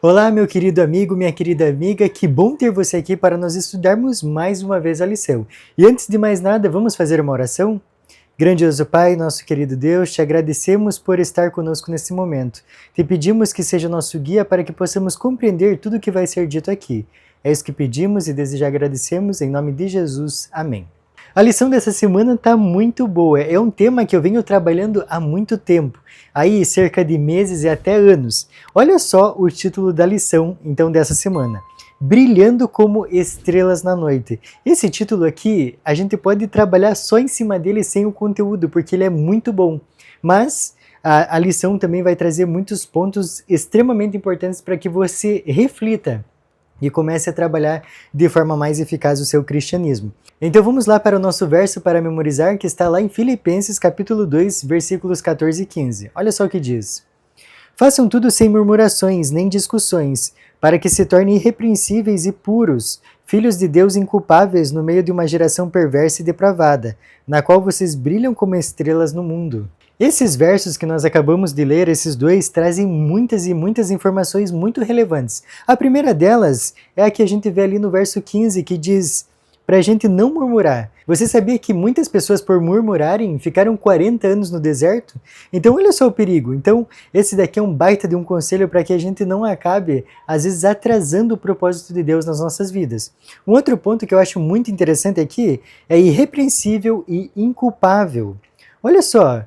Olá, meu querido amigo, minha querida amiga, que bom ter você aqui para nós estudarmos mais uma vez a lição. E antes de mais nada, vamos fazer uma oração? Grandioso Pai, nosso querido Deus, te agradecemos por estar conosco nesse momento. Te pedimos que seja nosso guia para que possamos compreender tudo o que vai ser dito aqui. É isso que pedimos e desde já agradecemos, em nome de Jesus. Amém. A lição dessa semana está muito boa, é um tema que eu venho trabalhando há muito tempo, aí cerca de meses e até anos. Olha só o título da lição, então, dessa semana. Brilhando como estrelas na noite. Esse título aqui, a gente pode trabalhar só em cima dele sem o conteúdo, porque ele é muito bom. Mas a lição também vai trazer muitos pontos extremamente importantes para que você reflita e comece a trabalhar de forma mais eficaz o seu cristianismo. Então vamos lá para o nosso verso para memorizar, que está lá em Filipenses capítulo 2, versículos 14 e 15. Olha só o que diz. Façam tudo sem murmurações nem discussões, para que se tornem irrepreensíveis e puros, filhos de Deus inculpáveis no meio de uma geração perversa e depravada, na qual vocês brilham como estrelas no mundo. Esses versos que nós acabamos de ler, esses dois, trazem muitas e muitas informações muito relevantes. A primeira delas é a que a gente vê ali no verso 15, que diz para a gente não murmurar. Você sabia que muitas pessoas, por murmurarem, ficaram 40 anos no deserto? Então olha só o perigo. Então esse daqui é um baita de um conselho para que a gente não acabe, às vezes, atrasando o propósito de Deus nas nossas vidas. Um outro ponto que eu acho muito interessante aqui é irrepreensível e inculpável. Olha só,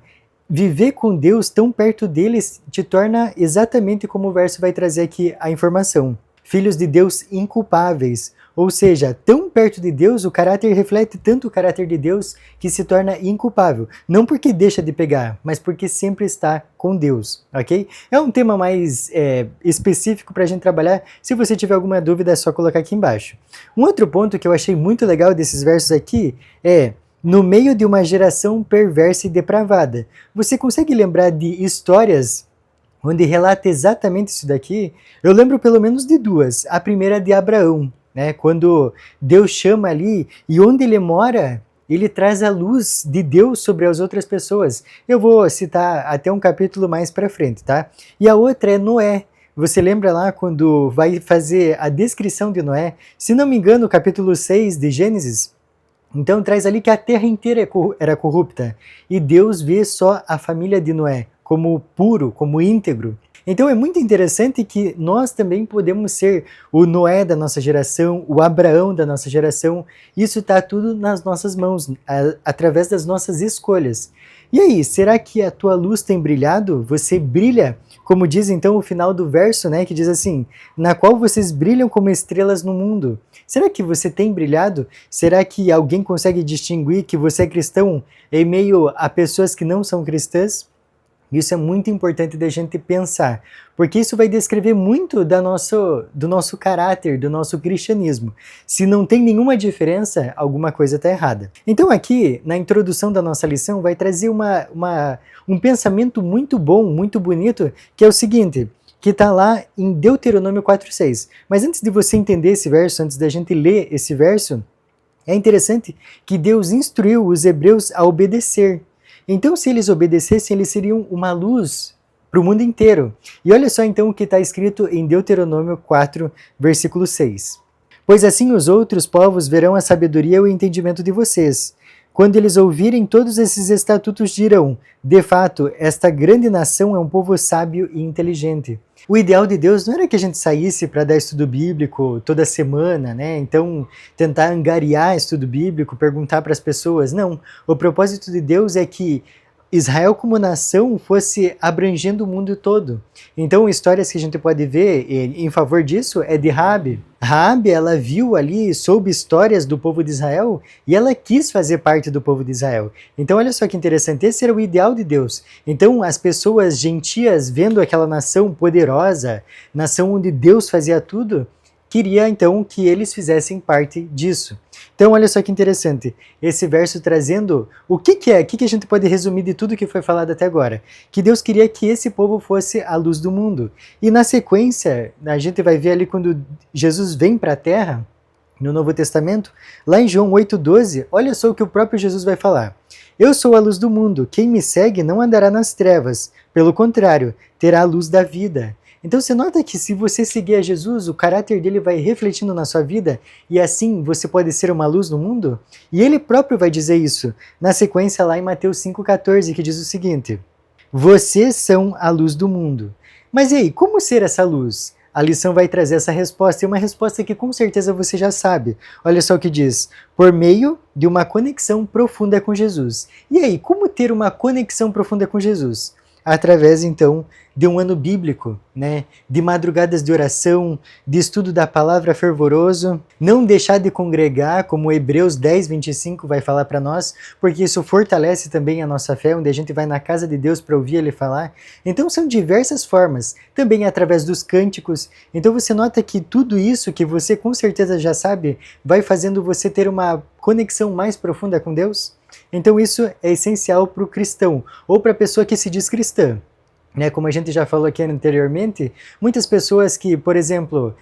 viver com Deus tão perto deles te torna exatamente como o verso vai trazer aqui a informação. Filhos de Deus inculpáveis, ou seja, tão perto de Deus, o caráter reflete tanto o caráter de Deus que se torna inculpável. Não porque deixa de pegar, mas porque sempre está com Deus, ok? É um tema mais específico para a gente trabalhar. Se você tiver alguma dúvida, é só colocar aqui embaixo. Um outro ponto que eu achei muito legal desses versos aqui é: no meio de uma geração perversa e depravada. Você consegue lembrar de histórias onde relata exatamente isso daqui? Eu lembro pelo menos de duas. A primeira é de Abraão, né? Quando Deus chama ali e onde ele mora, ele traz a luz de Deus sobre as outras pessoas. Eu vou citar até um capítulo mais para frente, tá? E a outra é Noé. Você lembra lá quando vai fazer a descrição de Noé? Se não me engano, o capítulo 6 de Gênesis, então traz ali que a terra inteira era corrupta e Deus vê só a família de Noé como puro, como íntegro. Então é muito interessante que nós também podemos ser o Noé da nossa geração, o Abraão da nossa geração. Isso está tudo nas nossas mãos, através das nossas escolhas. E aí, será que a tua luz tem brilhado? Você brilha, como diz então o final do verso, né, que diz assim, na qual vocês brilham como estrelas no mundo. Será que você tem brilhado? Será que alguém consegue distinguir que você é cristão em meio a pessoas que não são cristãs? Isso é muito importante da gente pensar, porque isso vai descrever muito do nosso caráter, do nosso cristianismo. Se não tem nenhuma diferença, alguma coisa está errada. Então aqui, na introdução da nossa lição, vai trazer um pensamento muito bom, muito bonito, que é o seguinte, que está lá em Deuteronômio 4,6. Mas antes de você entender esse verso, antes da gente ler esse verso, é interessante que Deus instruiu os hebreus a obedecer. Então, se eles obedecessem, eles seriam uma luz para o mundo inteiro. E olha só então o que está escrito em Deuteronômio 4, versículo 6. Pois assim os outros povos verão a sabedoria e o entendimento de vocês. Quando eles ouvirem todos esses estatutos, dirão: de fato, esta grande nação é um povo sábio e inteligente. O ideal de Deus não era que a gente saísse para dar estudo bíblico toda semana, né? Então, tentar angariar estudo bíblico, perguntar para as pessoas. Não. O propósito de Deus é que Israel como nação fosse abrangendo o mundo todo. Então, histórias que a gente pode ver em favor disso é de Raabe. Raabe, ela viu ali, soube histórias do povo de Israel e ela quis fazer parte do povo de Israel. Então, olha só que interessante, esse era o ideal de Deus. Então, as pessoas gentias, vendo aquela nação poderosa, nação onde Deus fazia tudo, queria então que eles fizessem parte disso. Então, olha só que interessante, esse verso trazendo o que a gente pode resumir de tudo que foi falado até agora? Que Deus queria que esse povo fosse a luz do mundo. E na sequência, a gente vai ver ali quando Jesus vem para a Terra, no Novo Testamento, lá em João 8,12, olha só o que o próprio Jesus vai falar. Eu sou a luz do mundo, quem me segue não andará nas trevas, pelo contrário, terá a luz da vida. Então você nota que se você seguir a Jesus, o caráter dele vai refletindo na sua vida e assim você pode ser uma luz no mundo? E ele próprio vai dizer isso na sequência lá em Mateus 5,14, que diz o seguinte: vocês são a luz do mundo. Mas e aí, como ser essa luz? A lição vai trazer essa resposta, e uma resposta que com certeza você já sabe. Olha só o que diz: por meio de uma conexão profunda com Jesus. E aí, como ter uma conexão profunda com Jesus? Através, então, de um ano bíblico, né? De madrugadas de oração, de estudo da palavra fervoroso, não deixar de congregar, como Hebreus 10, 25 vai falar para nós, porque isso fortalece também a nossa fé, onde a gente vai na casa de Deus para ouvir Ele falar. Então são diversas formas, também através dos cânticos. Então você nota que tudo isso que você com certeza já sabe, vai fazendo você ter uma conexão mais profunda com Deus? Então isso é essencial para o cristão, ou para a pessoa que se diz cristã. Como a gente já falou aqui anteriormente, muitas pessoas que, por exemplo,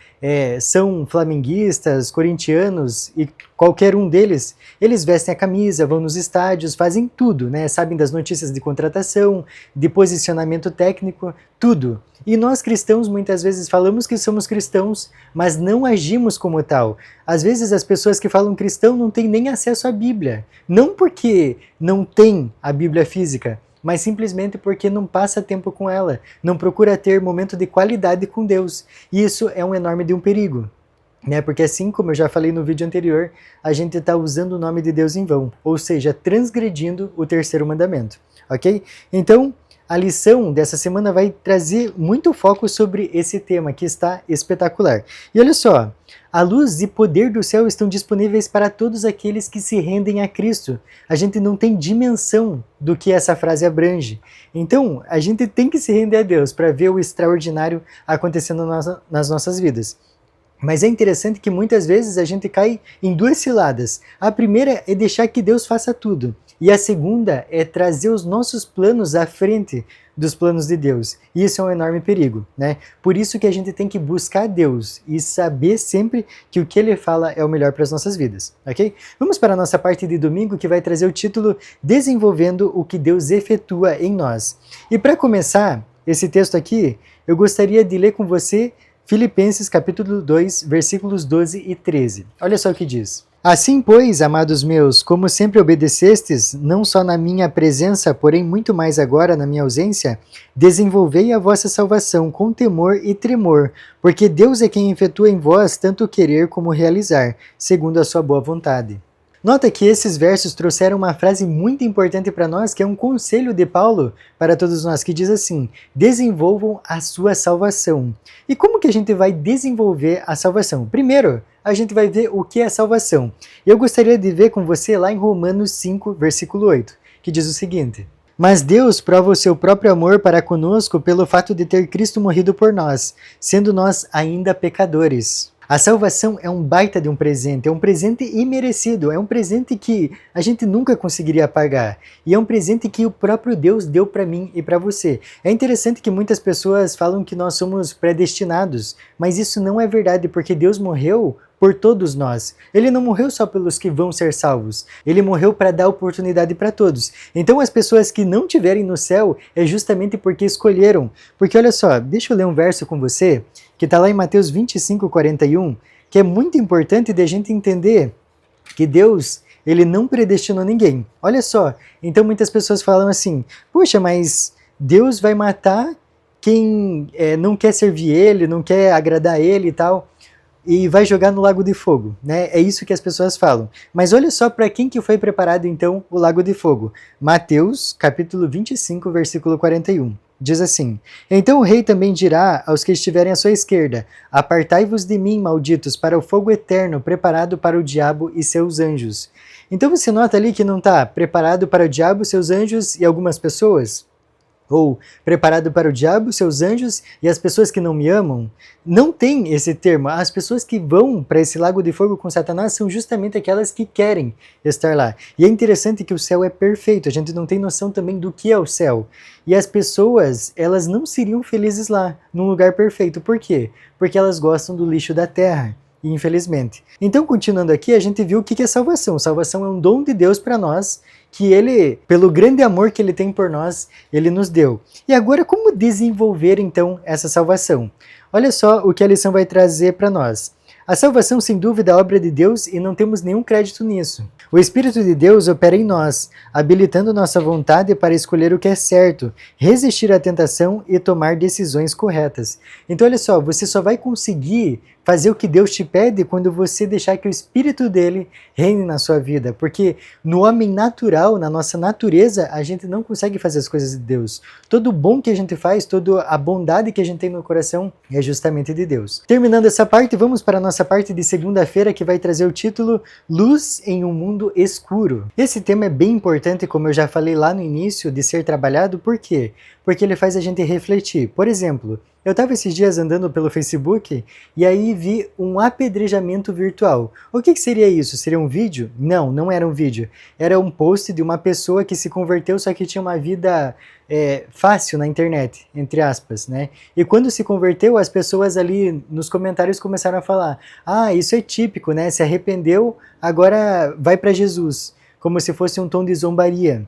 são flamenguistas, corintianos, e qualquer um deles, eles vestem a camisa, vão nos estádios, fazem tudo, sabem das notícias de contratação, de posicionamento técnico, tudo. E nós cristãos muitas vezes falamos que somos cristãos, mas não agimos como tal. Às vezes as pessoas que falam cristão não têm nem acesso à Bíblia, não porque não tem a Bíblia física, mas simplesmente porque não passa tempo com ela, não procura ter momento de qualidade com Deus. E isso é um enorme de um perigo, porque assim como eu já falei no vídeo anterior, a gente está usando o nome de Deus em vão, ou seja, transgredindo o terceiro mandamento, ok? Então, a lição dessa semana vai trazer muito foco sobre esse tema que está espetacular. E olha só, a luz e poder do céu estão disponíveis para todos aqueles que se rendem a Cristo. A gente não tem dimensão do que essa frase abrange. Então, a gente tem que se render a Deus para ver o extraordinário acontecendo nas nossas vidas. Mas é interessante que muitas vezes a gente cai em duas ciladas. A primeira é deixar que Deus faça tudo. E a segunda é trazer os nossos planos à frente dos planos de Deus. E isso é um enorme perigo, Por isso que a gente tem que buscar Deus e saber sempre que o que Ele fala é o melhor para as nossas vidas, ok? Vamos para a nossa parte de domingo, que vai trazer o título Desenvolvendo o que Deus efetua em nós. E para começar esse texto aqui, eu gostaria de ler com você Filipenses capítulo 2, versículos 12 e 13. Olha só o que diz: assim, pois, amados meus, como sempre obedecestes, não só na minha presença, porém muito mais agora na minha ausência, desenvolvei a vossa salvação com temor e tremor, porque Deus é quem efetua em vós tanto querer como realizar, segundo a sua boa vontade. Nota que esses versos trouxeram uma frase muito importante para nós, que é um conselho de Paulo para todos nós, que diz assim: desenvolvam a sua salvação. E como que a gente vai desenvolver a salvação? Primeiro, a gente vai ver o que é salvação. E eu gostaria de ver com você lá em Romanos 5, versículo 8, que diz o seguinte: mas Deus prova o seu próprio amor para conosco pelo fato de ter Cristo morrido por nós, sendo nós ainda pecadores. A salvação é um baita de um presente, é um presente imerecido, é um presente que a gente nunca conseguiria pagar. E é um presente que o próprio Deus deu para mim e para você. É interessante que muitas pessoas falam que nós somos predestinados, mas isso não é verdade, porque Deus morreu por todos nós. Ele não morreu só pelos que vão ser salvos. Ele morreu para dar oportunidade para todos. Então as pessoas que não tiverem no céu é justamente porque escolheram. Porque olha só, deixa eu ler um verso com você, que está lá em Mateus 25, 41, que é muito importante de a gente entender que Deus, Ele não predestinou ninguém. Olha só, então muitas pessoas falam assim: poxa, mas Deus vai matar quem não quer servir Ele, não quer agradar Ele e tal, e vai jogar no lago de fogo, É isso que as pessoas falam. Mas olha só para quem que foi preparado então o lago de fogo. Mateus, capítulo 25, versículo 41. Diz assim: então o rei também dirá aos que estiverem à sua esquerda: apartai-vos de mim, malditos, para o fogo eterno preparado para o diabo e seus anjos. Então você nota ali que não está preparado para o diabo, seus anjos e algumas pessoas? Ou preparado para o diabo, seus anjos e as pessoas que não me amam? Não tem esse termo. As pessoas que vão para esse lago de fogo com Satanás são justamente aquelas que querem estar lá. E é interessante que o céu é perfeito, a gente não tem noção também do que é o céu. E as pessoas, elas não seriam felizes lá, num lugar perfeito. Por quê? Porque elas gostam do lixo da terra. Infelizmente. Então, continuando aqui, a gente viu o que é salvação. Salvação é um dom de Deus para nós, que Ele, pelo grande amor que Ele tem por nós, Ele nos deu. E agora, como desenvolver então essa salvação? Olha só o que a lição vai trazer para nós. A salvação, sem dúvida, é obra de Deus e não temos nenhum crédito nisso. O Espírito de Deus opera em nós, habilitando nossa vontade para escolher o que é certo, resistir à tentação e tomar decisões corretas. Então, olha só, você só vai conseguir fazer o que Deus te pede quando você deixar que o Espírito dele reine na sua vida. Porque no homem natural, na nossa natureza, a gente não consegue fazer as coisas de Deus. Todo o bom que a gente faz, toda a bondade que a gente tem no coração é justamente de Deus. Terminando essa parte, vamos para a nossa parte de segunda-feira, que vai trazer o título Luz em um Mundo Escuro. Esse tema é bem importante, como eu já falei lá no início, de ser trabalhado. Por quê? Porque ele faz a gente refletir. Por exemplo, eu estava esses dias andando pelo Facebook e aí vi um apedrejamento virtual. O que seria isso? Seria um vídeo? Não, não era um vídeo. Era um post de uma pessoa que se converteu, só que tinha uma vida fácil na internet, entre aspas, né? E quando se converteu, as pessoas ali nos comentários começaram a falar: ah, isso é típico, né? Se arrependeu, agora vai para Jesus. Como se fosse um tom de zombaria.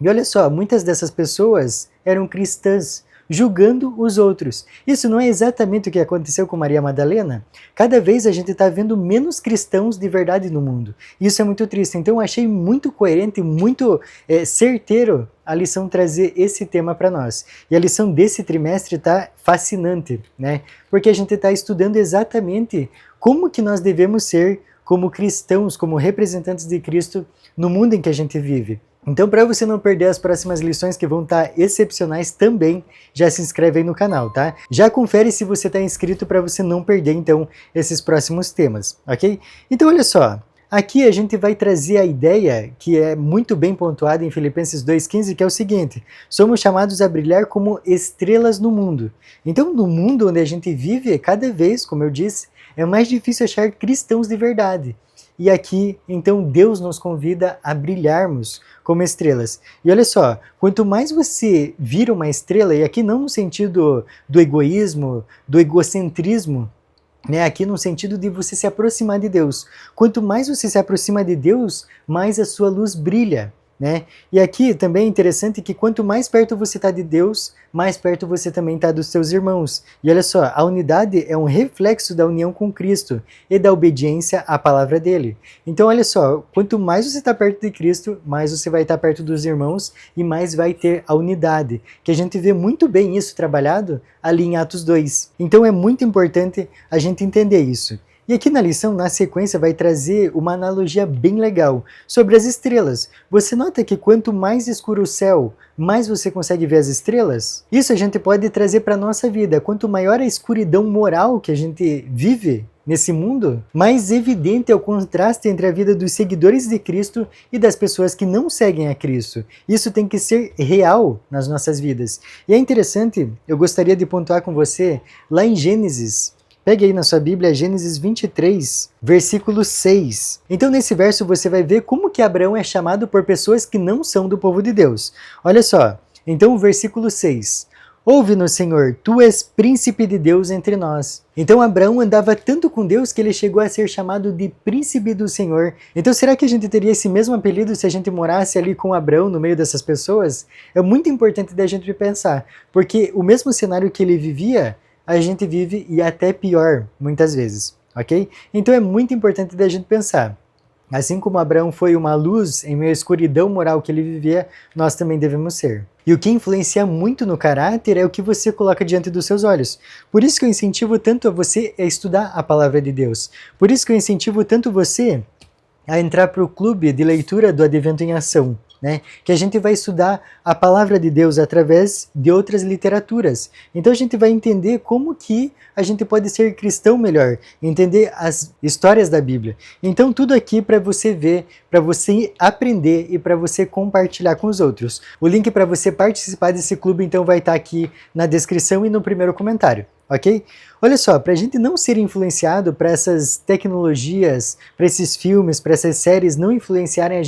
E olha só, muitas dessas pessoas eram cristãs, julgando os outros. Isso não é exatamente o que aconteceu com Maria Madalena? Cada vez a gente está vendo menos cristãos de verdade no mundo. Isso é muito triste. Então eu achei muito coerente, muito certeiro a lição trazer esse tema para nós. E a lição desse trimestre está fascinante, né? Porque a gente está estudando exatamente como que nós devemos ser como cristãos, como representantes de Cristo no mundo em que a gente vive. Então, para você não perder as próximas lições que vão estar excepcionais também, já se inscreve aí no canal, tá? Já confere se você está inscrito para você não perder, então, esses próximos temas, ok? Então, olha só, aqui a gente vai trazer a ideia que é muito bem pontuada em Filipenses 2,15, que é o seguinte: somos chamados a brilhar como estrelas no mundo. Então, no mundo onde a gente vive, cada vez, como eu disse, é mais difícil achar cristãos de verdade. E aqui, então, Deus nos convida a brilharmos como estrelas. E olha só, quanto mais você vira uma estrela, e aqui não no sentido do egoísmo, do egocentrismo, né? Aqui no sentido de você se aproximar de Deus. Quanto mais você se aproxima de Deus, mais a sua luz brilha. Né? E aqui também é interessante que quanto mais perto você está de Deus, mais perto você também está dos seus irmãos. E olha só, a unidade é um reflexo da união com Cristo e da obediência à palavra dele. Então olha só, quanto mais você está perto de Cristo, mais você vai estar perto dos irmãos e mais vai ter a unidade, que a gente vê muito bem isso trabalhado ali em Atos 2. Então é muito importante a gente entender isso. E aqui na lição, na sequência, vai trazer uma analogia bem legal sobre as estrelas. Você nota que quanto mais escuro o céu, mais você consegue ver as estrelas? Isso a gente pode trazer para a nossa vida. Quanto maior a escuridão moral que a gente vive nesse mundo, mais evidente é o contraste entre a vida dos seguidores de Cristo e das pessoas que não seguem a Cristo. Isso tem que ser real nas nossas vidas. E é interessante, eu gostaria de pontuar com você, lá em Gênesis. Pegue aí na sua Bíblia Gênesis 23, versículo 6. Então nesse verso você vai ver como que Abraão é chamado por pessoas que não são do povo de Deus. Olha só, então o versículo 6. Ouve-nos, Senhor, Tu és príncipe de Deus entre nós. Então Abraão andava tanto com Deus que ele chegou a ser chamado de príncipe do Senhor. Então será que a gente teria esse mesmo apelido se a gente morasse ali com Abraão no meio dessas pessoas? É muito importante da gente pensar, porque o mesmo cenário que ele vivia, a gente vive e até pior, muitas vezes, ok? Então é muito importante da gente pensar. Assim como Abraão foi uma luz em meio à escuridão moral que ele vivia, nós também devemos ser. E o que influencia muito no caráter é o que você coloca diante dos seus olhos. Por isso que eu incentivo tanto a você a estudar a palavra de Deus. Por isso que eu incentivo tanto você a entrar para o clube de leitura do Advento em Ação. Né? Que a gente vai estudar a palavra de Deus através de outras literaturas. Então a gente vai entender como que a gente pode ser cristão melhor, entender as histórias da Bíblia. Então tudo aqui para você ver, para você aprender e para você compartilhar com os outros. O link para você participar desse clube então vai estar aqui na descrição e no primeiro comentário. Ok? Olha só, para a gente não ser influenciado, para essas tecnologias, para esses filmes, para essas séries não influenciarem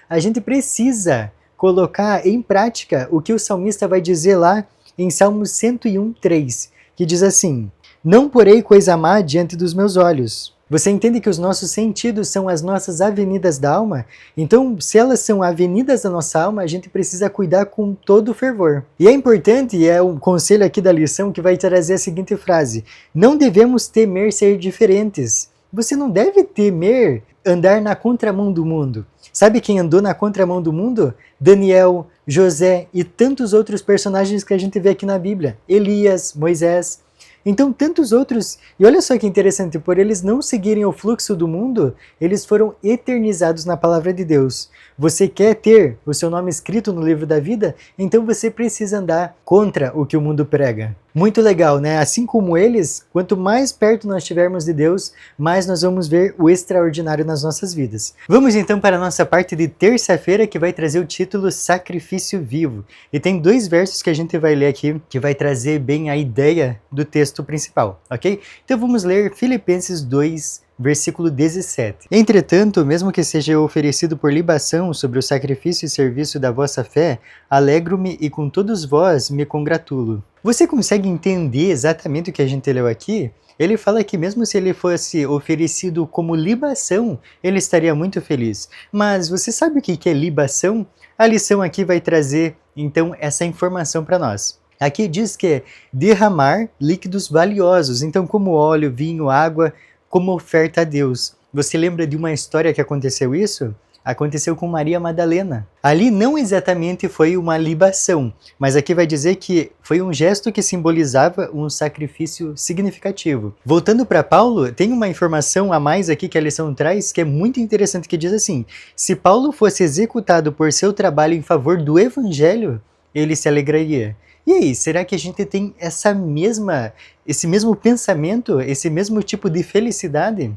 a gente precisa colocar em prática o que o salmista vai dizer lá em Salmo 101:3, que diz assim: não porei coisa má diante dos meus olhos. Você entende que os nossos sentidos são as nossas avenidas da alma? Então, se elas são avenidas da nossa alma, a gente precisa cuidar com todo o fervor. E é importante, e é um conselho aqui da lição que vai trazer a seguinte frase: não devemos temer ser diferentes. Você não deve temer andar na contramão do mundo. Sabe quem andou na contramão do mundo? Daniel, José e tantos outros personagens que a gente vê aqui na Bíblia. Elias, Moisés. Então, tantos outros, e olha só que interessante, por eles não seguirem o fluxo do mundo, eles foram eternizados na palavra de Deus. Você quer ter o seu nome escrito no livro da vida? Então você precisa andar contra o que o mundo prega. Muito legal, né? Assim como eles, quanto mais perto nós estivermos de Deus, mais nós vamos ver o extraordinário nas nossas vidas. Vamos então para a nossa parte de terça-feira, que vai trazer o título Sacrifício Vivo. E tem 2 versos que a gente vai ler aqui, que vai trazer bem a ideia do texto principal, ok? Então vamos ler Filipenses 2, versículo 17. Entretanto, mesmo que seja oferecido por libação sobre o sacrifício e serviço da vossa fé, alegro-me e com todos vós me congratulo. Você consegue entender exatamente o que a gente leu aqui? Ele fala que mesmo se ele fosse oferecido como libação, ele estaria muito feliz. Mas você sabe o que é libação? A lição aqui vai trazer, então, essa informação para nós. Aqui diz que é derramar líquidos valiosos, então como óleo, vinho, água, como oferta a Deus. Você lembra de uma história que aconteceu isso? Aconteceu com Maria Madalena. Ali não exatamente foi uma libação, mas aqui vai dizer que foi um gesto que simbolizava um sacrifício significativo. Voltando para Paulo, tem uma informação a mais aqui que a lição traz que é muito interessante, que diz assim: se Paulo fosse executado por seu trabalho em favor do evangelho, ele se alegraria. E aí, será que a gente tem esse mesmo pensamento, esse mesmo tipo de felicidade?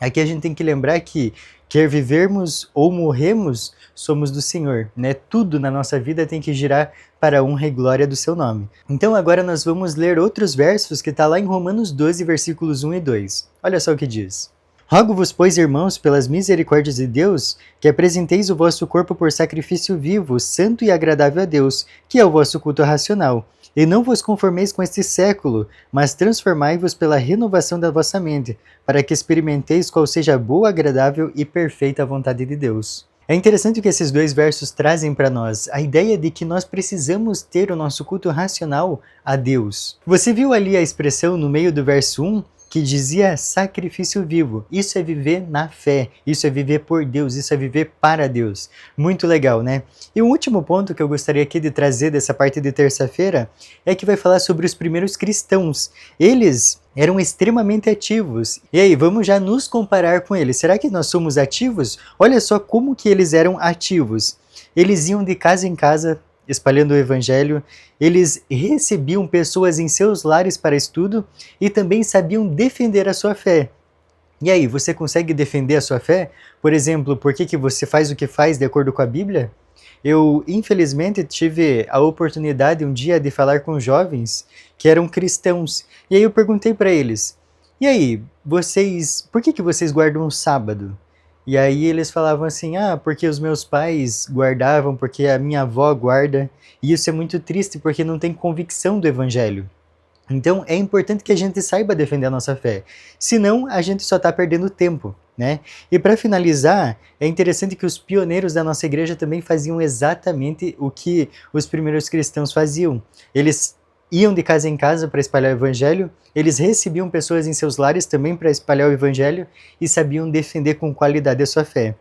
Aqui a gente tem que lembrar que, quer vivermos ou morremos, somos do Senhor, né? Tudo na nossa vida tem que girar para a honra e glória do seu nome. Então agora nós vamos ler outros versos que está lá em Romanos 12, versículos 1 e 2. Olha só o que diz. Rogo-vos, pois, irmãos, pelas misericórdias de Deus, que apresenteis o vosso corpo por sacrifício vivo, santo e agradável a Deus, que é o vosso culto racional. E não vos conformeis com este século, mas transformai-vos pela renovação da vossa mente, para que experimenteis qual seja a boa, agradável e perfeita vontade de Deus. É interessante o que esses 2 versos trazem para nós, a ideia de que nós precisamos ter o nosso culto racional a Deus. Você viu ali a expressão no meio do verso 1? Que dizia sacrifício vivo. Isso é viver na fé, isso é viver por Deus, isso é viver para Deus. Muito legal, né? E o último ponto que eu gostaria aqui de trazer dessa parte de terça-feira é que vai falar sobre os primeiros cristãos. Eles eram extremamente ativos. E aí, vamos já nos comparar com eles. Será que nós somos ativos? Olha só como que eles eram ativos. Eles iam de casa em casa espalhando o evangelho, eles recebiam pessoas em seus lares para estudo e também sabiam defender a sua fé. E aí, você consegue defender a sua fé? Por exemplo, por que você faz o que faz de acordo com a Bíblia? Eu, infelizmente, tive a oportunidade um dia de falar com jovens que eram cristãos. E aí eu perguntei para eles, e aí, por que vocês guardam o sábado? E aí eles falavam assim, porque os meus pais guardavam, porque a minha avó guarda, e isso é muito triste porque não tem convicção do evangelho. Então é importante que a gente saiba defender a nossa fé, senão a gente só está perdendo tempo, né? E para finalizar, é interessante que os pioneiros da nossa igreja também faziam exatamente o que os primeiros cristãos faziam. Eles iam de casa em casa para espalhar o evangelho, eles recebiam pessoas em seus lares também para espalhar o evangelho e sabiam defender com qualidade a sua fé.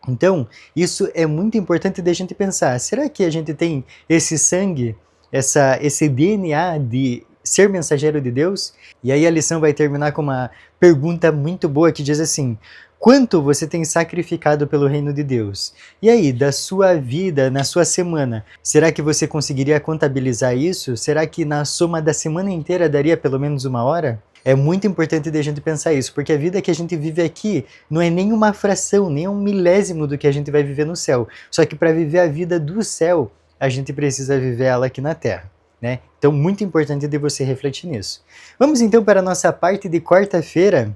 Então, isso é muito importante da gente pensar, será que a gente tem esse sangue, esse DNA de ser mensageiro de Deus? E aí a lição vai terminar com uma pergunta muito boa que diz assim: quanto você tem sacrificado pelo reino de Deus? E aí, da sua vida, na sua semana, será que você conseguiria contabilizar isso? Será que na soma da semana inteira daria pelo menos 1 hora? É muito importante a gente pensar isso, porque a vida que a gente vive aqui não é nem uma fração, nem um milésimo do que a gente vai viver no céu. Só que para viver a vida do céu, a gente precisa viver ela aqui na Terra, né? Então, muito importante de você refletir nisso. Vamos então para a nossa parte de quarta-feira.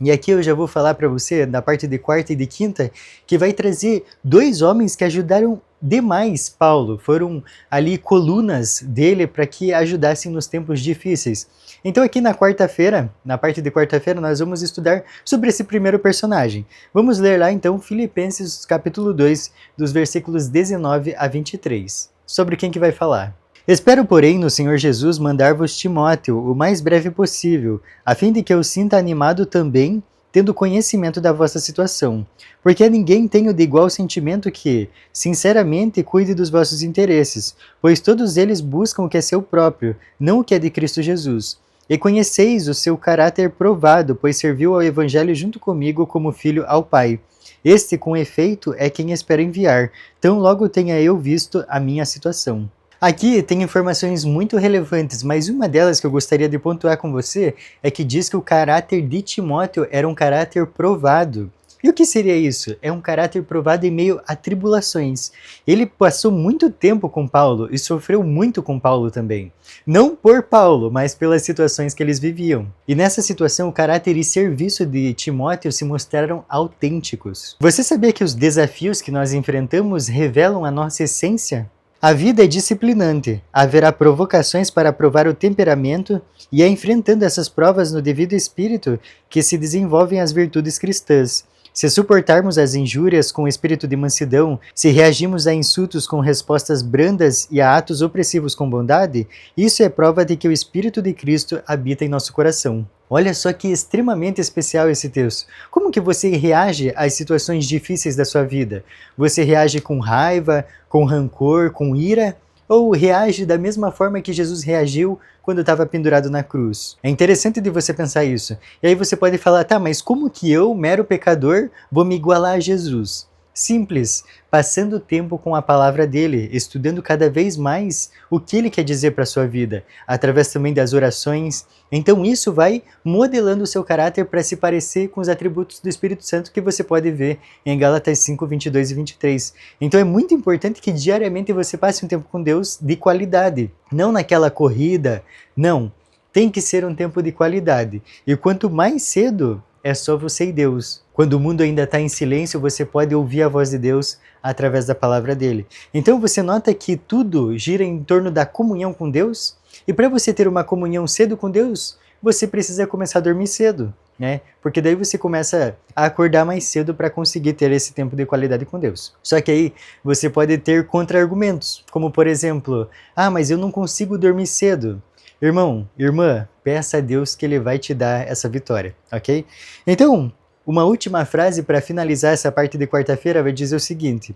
E aqui eu já vou falar para você, na parte de quarta e de quinta, que vai trazer dois homens que ajudaram demais Paulo. Foram ali colunas dele para que ajudassem nos tempos difíceis. Então aqui na quarta-feira, na parte de quarta-feira, nós vamos estudar sobre esse primeiro personagem. Vamos ler lá então Filipenses capítulo 2, dos versículos 19 a 23. Sobre quem que vai falar? Espero, porém, no Senhor Jesus mandar-vos Timóteo o mais breve possível, a fim de que eu sinta animado também, tendo conhecimento da vossa situação. Porque a ninguém tenho de igual sentimento que, sinceramente, cuide dos vossos interesses, pois todos eles buscam o que é seu próprio, não o que é de Cristo Jesus. E conheceis o seu caráter provado, pois serviu ao Evangelho junto comigo como filho ao Pai. Este, com efeito, é quem espero enviar, tão logo tenha eu visto a minha situação. Aqui tem informações muito relevantes, mas uma delas que eu gostaria de pontuar com você é que diz que o caráter de Timóteo era um caráter provado. E o que seria isso? É um caráter provado em meio a tribulações. Ele passou muito tempo com Paulo e sofreu muito com Paulo também. Não por Paulo, mas pelas situações que eles viviam. E nessa situação, o caráter e serviço de Timóteo se mostraram autênticos. Você sabia que os desafios que nós enfrentamos revelam a nossa essência? A vida é disciplinante, haverá provocações para provar o temperamento e é enfrentando essas provas no devido espírito que se desenvolvem as virtudes cristãs. Se suportarmos as injúrias com espírito de mansidão, se reagimos a insultos com respostas brandas e a atos opressivos com bondade, isso é prova de que o Espírito de Cristo habita em nosso coração. Olha só que extremamente especial esse texto. Como que você reage às situações difíceis da sua vida? Você reage com raiva, com rancor, com ira? Ou reage da mesma forma que Jesus reagiu quando estava pendurado na cruz? É interessante de você pensar isso. E aí você pode falar, tá, mas como que eu, mero pecador, vou me igualar a Jesus? Simples, passando tempo com a palavra dele, estudando cada vez mais o que ele quer dizer para a sua vida, através também das orações. Então isso vai modelando o seu caráter para se parecer com os atributos do Espírito Santo que você pode ver em Gálatas 5, 22 e 23. Então é muito importante que diariamente você passe um tempo com Deus de qualidade, não naquela corrida, não. Tem que ser um tempo de qualidade. E quanto mais cedo, é só você e Deus. Quando o mundo ainda está em silêncio, você pode ouvir a voz de Deus através da palavra dele. Então você nota que tudo gira em torno da comunhão com Deus? E para você ter uma comunhão cedo com Deus, você precisa começar a dormir cedo, né? Porque daí você começa a acordar mais cedo para conseguir ter esse tempo de qualidade com Deus. Só que aí você pode ter contra-argumentos, como por exemplo, mas eu não consigo dormir cedo. Irmão, irmã, peça a Deus que Ele vai te dar essa vitória, ok? Então, uma última frase para finalizar essa parte de quarta-feira vai dizer o seguinte: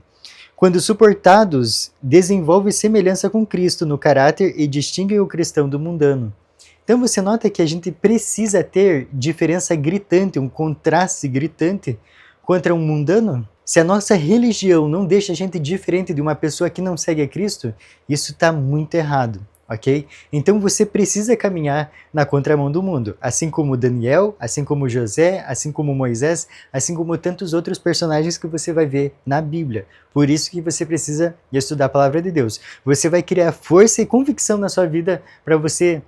quando suportados, desenvolve semelhança com Cristo no caráter e distingue o cristão do mundano. Então você nota que a gente precisa ter diferença gritante, um contraste gritante contra um mundano? Se a nossa religião não deixa a gente diferente de uma pessoa que não segue a Cristo, isso está muito errado. Ok? Então você precisa caminhar na contramão do mundo, assim como Daniel, assim como José, assim como Moisés, assim como tantos outros personagens que você vai ver na Bíblia. Por isso que você precisa estudar a palavra de Deus. Você vai criar força e convicção na sua vida para você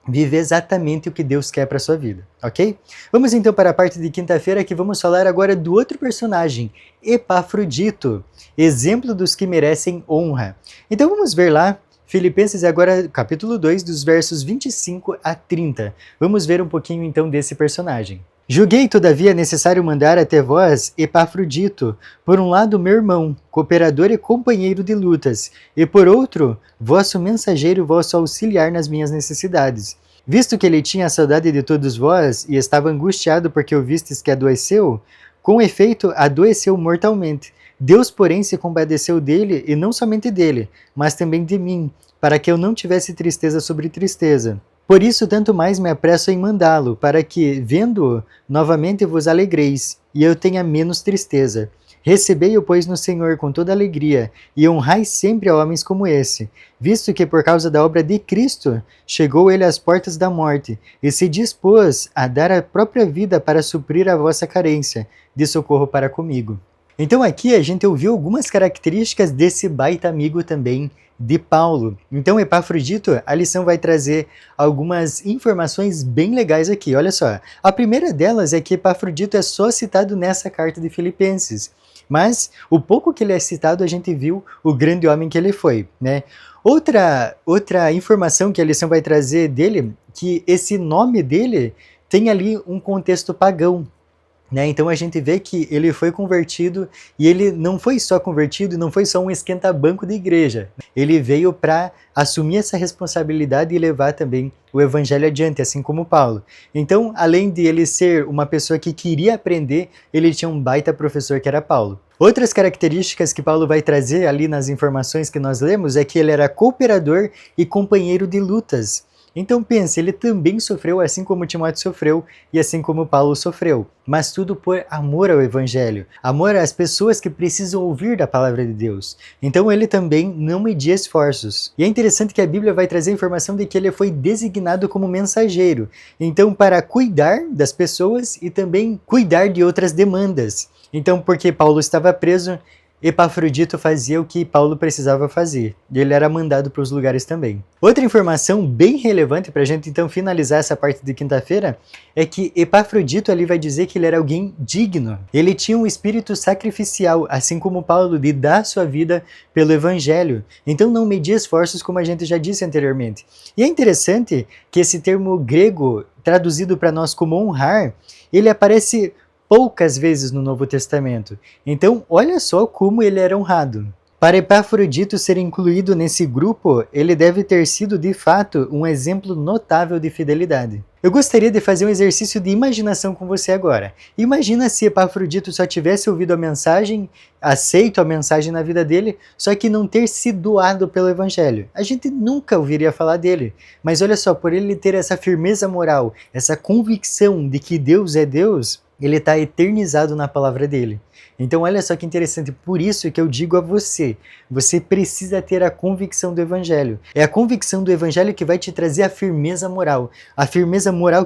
viver exatamente o que Deus quer para a sua vida, ok? Vamos então para a parte de quinta-feira, que vamos falar agora do outro personagem, Epafrodito, exemplo dos que merecem honra. Então vamos ver lá Filipenses agora, capítulo 2, dos versos 25 a 30. Vamos ver um pouquinho então desse personagem. Julguei, todavia, necessário mandar até vós Epafrodito, por um lado meu irmão, cooperador e companheiro de lutas, e por outro, vosso mensageiro, vosso auxiliar nas minhas necessidades. Visto que ele tinha saudade de todos vós, e estava angustiado porque o vistes que adoeceu, com efeito adoeceu mortalmente. Deus, porém, se compadeceu dele, e não somente dele, mas também de mim, para que eu não tivesse tristeza sobre tristeza. Por isso, tanto mais me apresso em mandá-lo, para que, vendo-o, novamente vos alegreis, e eu tenha menos tristeza. Recebei-o, pois, no Senhor com toda alegria, e honrai sempre a homens como esse, visto que, por causa da obra de Cristo, chegou ele às portas da morte, e se dispôs a dar a própria vida para suprir a vossa carência, de socorro para comigo. Então aqui a gente ouviu algumas características desse baita amigo também de Paulo. Então Epafrodito, a lição vai trazer algumas informações bem legais aqui. Olha só, a primeira delas é que Epafrodito é só citado nessa carta de Filipenses. Mas o pouco que ele é citado, a gente viu o grande homem que ele foi, né? Outra informação que a lição vai trazer dele, que esse nome dele tem ali um contexto pagão, né? Então a gente vê que ele foi convertido e ele não foi só convertido, não foi só um esquenta-banco de igreja. Ele veio para assumir essa responsabilidade e levar também o evangelho adiante, assim como Paulo. Então, além de ele ser uma pessoa que queria aprender, ele tinha um baita professor que era Paulo. Outras características que Paulo vai trazer ali nas informações que nós lemos é que ele era cooperador e companheiro de lutas. Então pense, ele também sofreu assim como Timóteo sofreu e assim como Paulo sofreu, mas tudo por amor ao Evangelho, amor às pessoas que precisam ouvir da palavra de Deus. Então ele também não media esforços. E é interessante que a Bíblia vai trazer a informação de que ele foi designado como mensageiro, então para cuidar das pessoas e também cuidar de outras demandas. Então porque Paulo estava preso, Epafrodito fazia o que Paulo precisava fazer, e ele era mandado para os lugares também. Outra informação bem relevante para a gente então finalizar essa parte de quinta-feira é que Epafrodito ali vai dizer que ele era alguém digno. Ele tinha um espírito sacrificial, assim como Paulo, de dar sua vida pelo evangelho. Então não media esforços, como a gente já disse anteriormente. E é interessante que esse termo grego, traduzido para nós como honrar, ele aparece poucas vezes no Novo Testamento. Então, olha só como ele era honrado. Para Epafrodito ser incluído nesse grupo, ele deve ter sido, de fato, um exemplo notável de fidelidade. Eu gostaria de fazer um exercício de imaginação com você agora. Imagina se Epafrodito só tivesse ouvido a mensagem, aceito a mensagem na vida dele, só que não ter sido doado pelo Evangelho. A gente nunca ouviria falar dele. Mas olha só, por ele ter essa firmeza moral, essa convicção de que Deus é Deus, ele está eternizado na palavra dele. Então olha só que interessante, por isso que eu digo a você, você precisa ter a convicção do Evangelho. É a convicção do Evangelho que vai te trazer a firmeza moral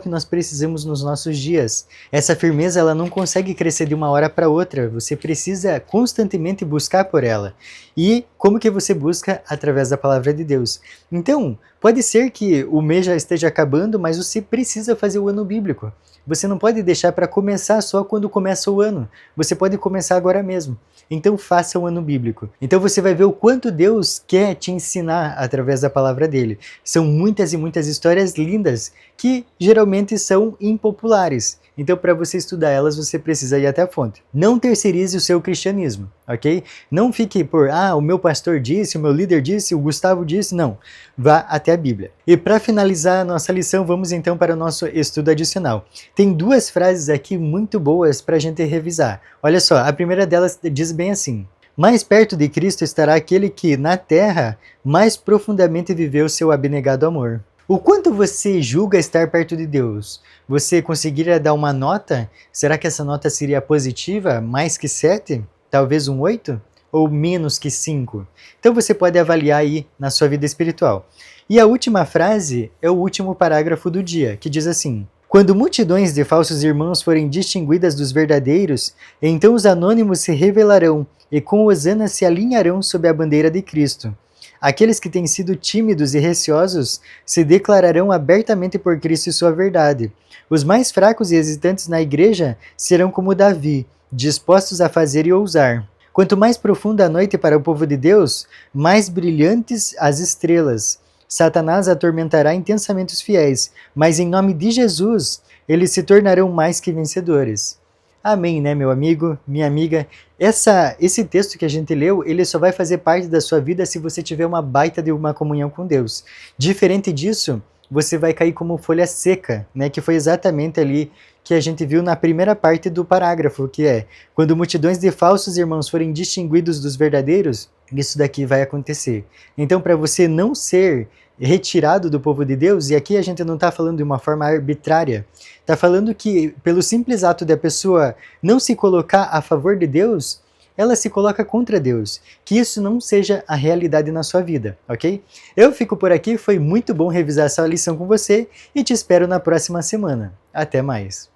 que nós precisamos nos nossos dias. Essa firmeza ela não consegue crescer de uma hora para outra, você precisa constantemente buscar por ela. E como que você busca? Através da palavra de Deus. Então, pode ser que o mês já esteja acabando, mas você precisa fazer o ano bíblico. Você não pode deixar para começar só quando começa o ano. Você pode começar agora mesmo. Então faça o ano bíblico. Então você vai ver o quanto Deus quer te ensinar através da palavra dele. São muitas e muitas histórias lindas que geralmente são impopulares. Então, para você estudar elas, você precisa ir até a fonte. Não terceirize o seu cristianismo, ok? Não fique por, o meu pastor disse, o meu líder disse, o Gustavo disse. Não, vá até a Bíblia. E para finalizar a nossa lição, vamos então para o nosso estudo adicional. Tem duas frases aqui muito boas para a gente revisar. Olha só, a primeira delas diz bem assim: mais perto de Cristo estará aquele que, na terra, mais profundamente viveu seu abnegado amor. O quanto você julga estar perto de Deus? Você conseguiria dar uma nota? Será que essa nota seria positiva? Mais que 7? Talvez um 8? Ou menos que 5? Então você pode avaliar aí na sua vida espiritual. E a última frase é o último parágrafo do dia, que diz assim: quando multidões de falsos irmãos forem distinguidas dos verdadeiros, então os anônimos se revelarão e com hosana se alinharão sob a bandeira de Cristo. Aqueles que têm sido tímidos e receosos se declararão abertamente por Cristo e sua verdade. Os mais fracos e hesitantes na igreja serão como Davi, dispostos a fazer e ousar. Quanto mais profunda a noite para o povo de Deus, mais brilhantes as estrelas. Satanás atormentará intensamente os fiéis, mas em nome de Jesus, eles se tornarão mais que vencedores. Amém, né, meu amigo, minha amiga? Esse texto que a gente leu, ele só vai fazer parte da sua vida se você tiver uma baita de uma comunhão com Deus. Diferente disso, você vai cair como folha seca, né? Que foi exatamente ali que a gente viu na primeira parte do parágrafo, que é: quando multidões de falsos irmãos forem distinguidos dos verdadeiros, isso daqui vai acontecer. Então, para você não ser retirado do povo de Deus, e aqui a gente não está falando de uma forma arbitrária, está falando que pelo simples ato de a pessoa não se colocar a favor de Deus, ela se coloca contra Deus. Que isso não seja a realidade na sua vida, ok? Eu fico por aqui, foi muito bom revisar essa lição com você e te espero na próxima semana. Até mais!